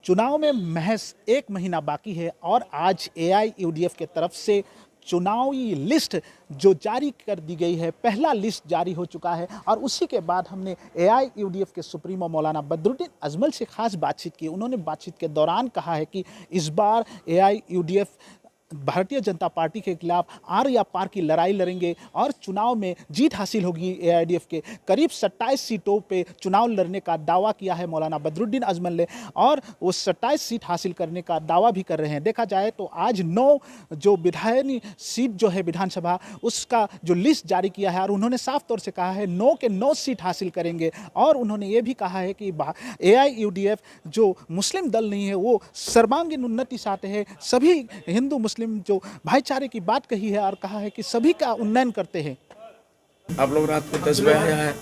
चुनाव में महज 1 महीना बाकी है और आज एआईयूडीएफ के तरफ से चुनावी लिस्ट जो जारी कर दी गई है, पहला लिस्ट जारी हो चुका है और उसी के बाद हमने एआईयूडीएफ के सुप्रीमो मौलाना बदरुद्दीन अजमल से खास बातचीत की। उन्होंने बातचीत के दौरान कहा है कि इस बार एआईयूडीएफ भारतीय जनता पार्टी के खिलाफ आर या पार की लड़ाई लड़ेंगे और चुनाव में जीत हासिल होगी। एआईयूडीएफ के करीब 27 सीटों पे चुनाव लड़ने का दावा किया है मौलाना बदरुद्दीन अजमल ने और वो 27 सीट हासिल करने का दावा भी कर रहे हैं। देखा जाए तो आज 9 जो विधायनी सीट जो है विधानसभा, उसका जो लिस्ट जारी किया है और उन्होंने साफ तौर से कहा है 9 के 9 सीट हासिल करेंगे। और उन्होंने ये भी कहा है कि एआईयूडीएफ जो मुस्लिम दल नहीं है, वो सर्वांगीण उन्नति चाहते हैं, सभी हिंदू मुस्लिम जो भाईचारे की बात कही है और कहा है कि सभी का उन्नयन करते हैं। आप लोग रात को 10 बजे आया है,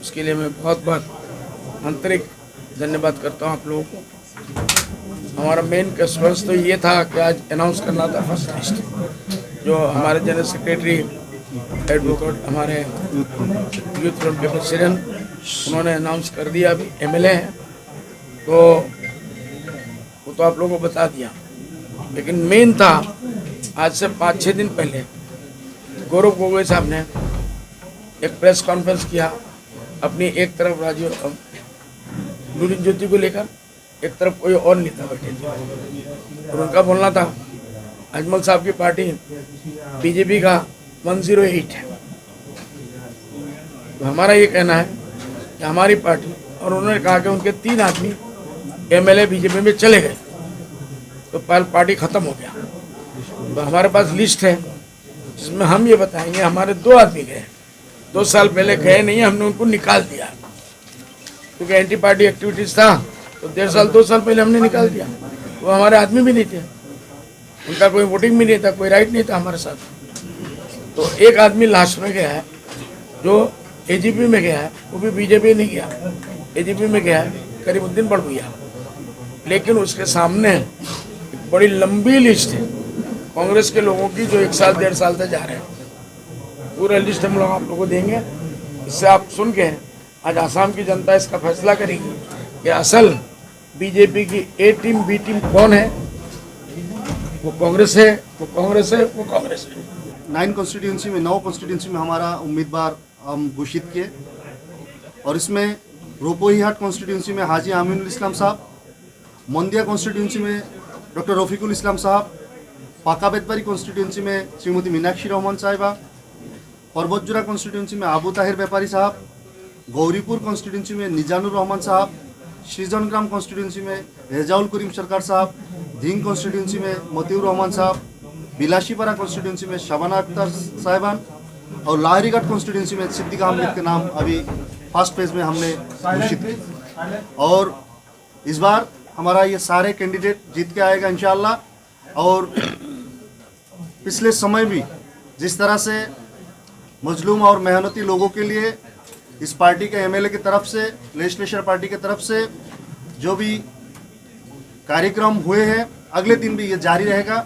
उसके लिए मैं बहुत बहुत आंतरिक धन्यवाद करता हूँ आप लोगों को। हमारा मेन कस्टमर्स तो ये था कि आज अनाउंस करना था फर्स्ट लिस्ट, जो हमारे जनरल सेक्रेटरी एडवोकेट हमारे यूथ फ्रंट के प्रेसिडेंट उन्होंने अनाउंस कर दिया। अभी एमएलए है तो वो तो आप लोगों को बता दिया, लेकिन मेन था आज से 5-6 दिन पहले गौरव गोगोई साहब ने एक प्रेस कॉन्फ्रेंस किया। अपनी एक तरफ राजीव लुरिन ज्योति को लेकर, एक तरफ कोई और नेता बैठे थे और उनका बोलना था अजमल साहब की पार्टी बीजेपी का 108 है। तो हमारा ये कहना है कि हमारी पार्टी, और उन्होंने कहा कि उनके 3 आदमी एमएलए बीजेपी में चले गए तो पार्टी खत्म हो गया। तो हमारे पास लिस्ट है जिसमें हम ये बताएंगे हमारे 2 आदमी गए, 2 साल पहले गए नहीं, हमने उनको निकाल दिया क्योंकि एंटी पार्टी एक्टिविटीज था। तो 2 साल पहले हमने निकाल दिया। वो हमारे आदमी भी नहीं थे, उनका कोई वोटिंग भी नहीं था, कोई राइट नहीं था हमारे साथ। तो एक आदमी लास्ट में गया है जो एजीपी में गया है, वो भी बीजेपी नहीं गया, एजीपी में गया है करीमुद्दीन बड़भुइया। लेकिन उसके सामने बड़ी लंबी लिस्ट है कांग्रेस के लोगों की जो 1 साल 1.5 साल से जा रहे हैं। पूरा लिस्ट हम लोग आप लोगों को देंगे। इससे आप सुन के आज आसाम की जनता इसका फैसला करेगी कि असल बीजेपी की ए टीम बी टीम कौन है। वो कांग्रेस है, वो कांग्रेस है, वो कांग्रेस है। 9 कॉन्स्टिट्यूंसी में 9 कॉन्स्टिट्यूंसी में हमारा उम्मीदवार हम घोषित किए और इसमें रोपोहीहाट कॉन्स्टिट्यूंसी में हाजी आमीनुल इस्लाम साहब, मोंदिया कॉन्स्टिट्यूंसी में डॉक्टर रफीकुल इस्लाम साहब, पाकाबेतबारी कॉन्स्टिट्यूंसी में श्रीमती मीनाक्षी रहमान साहिबा, पर्वतजुरा कॉन्स्टिट्यूंसी में आबू ताहिर व्यापारी साहब, गौरीपुर कॉन्स्टिट्यूंसी में निजानुर रहमान साहब, श्रीजनग्राम कॉन्स्टिट्यूंसी में रेजाउल करीम सरकार साहब, धींग कॉन्स्टिट्यूंसी में मतिउर रहमान साहब, बिलाशीपारा कॉन्स्टिट्यूंसी में शबाना अख्तर साहिबान और लाहरीघाट कॉन्स्टिट्यूंसी में सिद्दीक अहमद के नाम अभी फर्स्ट फेज में हमने घोषित किए। और इस बार हमारा ये सारे कैंडिडेट जीत के आएगा इंशाअल्लाह। और पिछले समय भी जिस तरह से मजलूम और मेहनती लोगों के लिए इस पार्टी के एमएलए की तरफ से, लेजिस्लेचर पार्टी की तरफ से जो भी कार्यक्रम हुए हैं, अगले दिन भी ये जारी रहेगा।